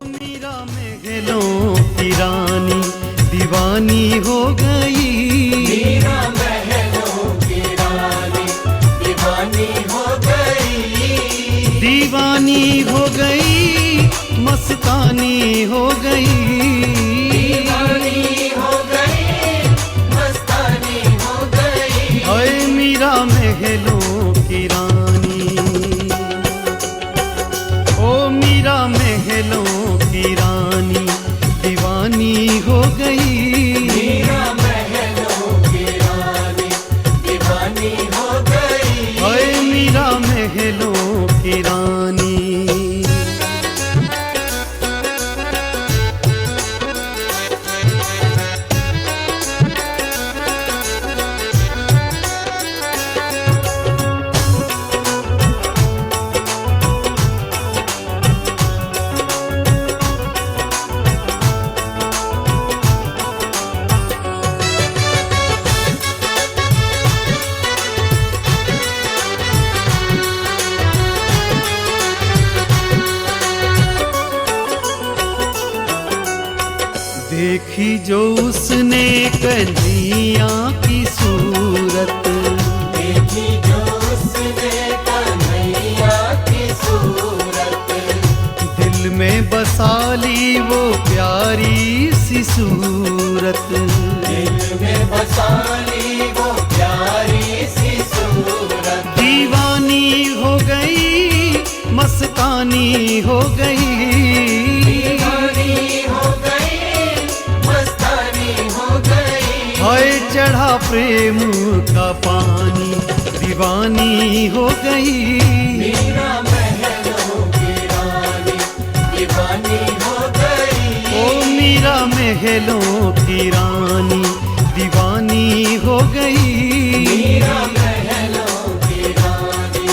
मीरा महलों की रानी दीवानी हो गई। मीरा महलों की रानी दीवानी हो गई। दीवानी हो गई, मस्तानी हो गई। दीवानी हो गई, मस्तानी हो गई। ओए मीरा महलों की रानी, ओ मीरा महलों की रानी दीवानी हो गई। मीरा महलों की रानी दीवानी हो गई। ओए मीरा महलों की रानी। देखी जो उसने कन्हैया की सूरत, देखी जो उसने कन्हैया की सूरत। दिल में बसा ली वो प्यारी सी सूरत। दिल में बसा ली वो प्यारी सी सूरत। दीवानी हो गई, मस्तानी हो गई। दीवानी हो गई, मस्तानी हो गई। हाय चढ़ा प्रेम का पानी, दीवानी हो गई। मीरा महलों की रानी दीवानी हो गई। ओ मीरा महलों की रानी दीवानी हो गई। मीरा महलों की रानी।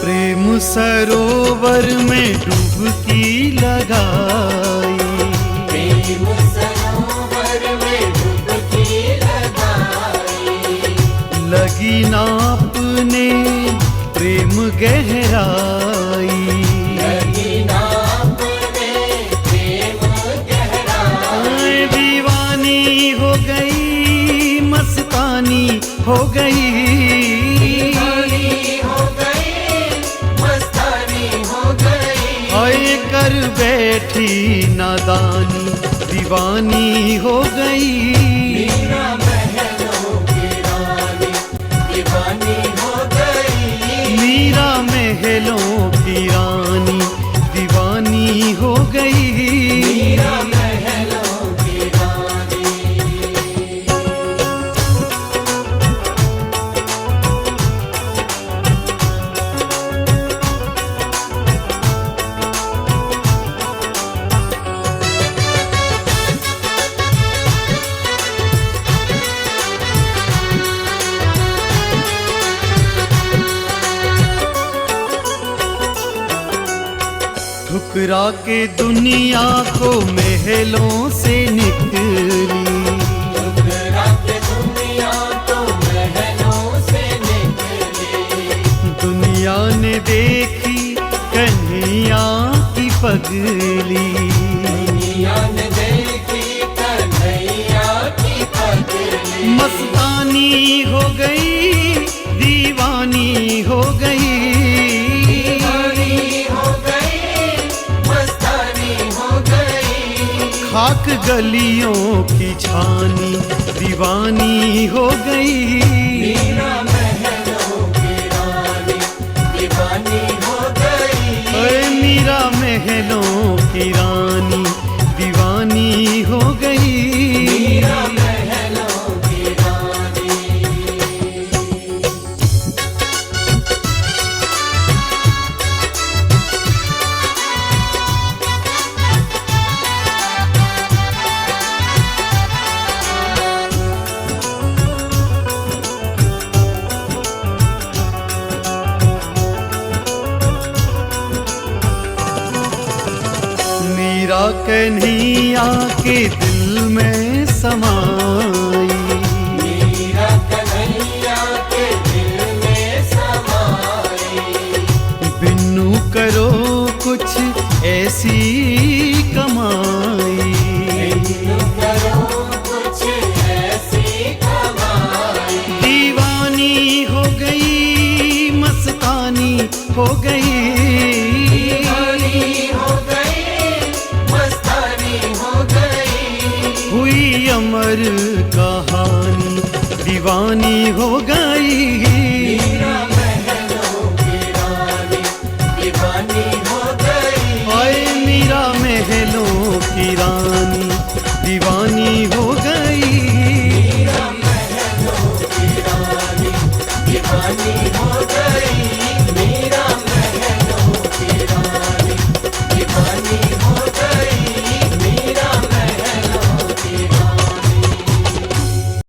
प्रेम सरोवर में डुबकी लगाई। प्रेम सरोवर में डुबकी लगाई। लगी नापने प्रेम गहराई। लगी नापने प्रेम गहराई। दीवानी हो गई, मस्तानी हो गई। दीवानी हो गई, मस्तानी हो गई। ओए कर बैठी नादानी, दीवानी हो गई। मीरा महलों की रानी दीवानी हो गई। मीरा महलों की रानी दीवानी हो गई। मीरा महलों की रानी। ठुकरा के दुनिया को महलों से निकली। ठुकरा के दुनिया तो महलों से निकली। दुनिया ने देखी कन्हैया की पगली। दुनिया ने देखी कन्हैया की पगली। मस्तानी हो गई, दीवानी हो गई। दीवानी हो गई, मस्तानी हो गई। खाक गलियों की छानी, दीवानी हो गई। मीरा महलों की रानी दीवानी हो गई। ओए मीरा महलों की रानी दीवानी हो गई। मीरा महलों की रानी। कन्हैया के दिल में समाई। मीरा कन्हैया के दिल में समाई। बिन्नू करो कुछ ऐसी कमाई। बिन्नू करो कुछ ऐसी कमाई। दीवानी हो गई मस्तानी हो गई। दीवानी हो गई मस्तानी हो गई। हुई अमर कहानी दीवानी हो गई।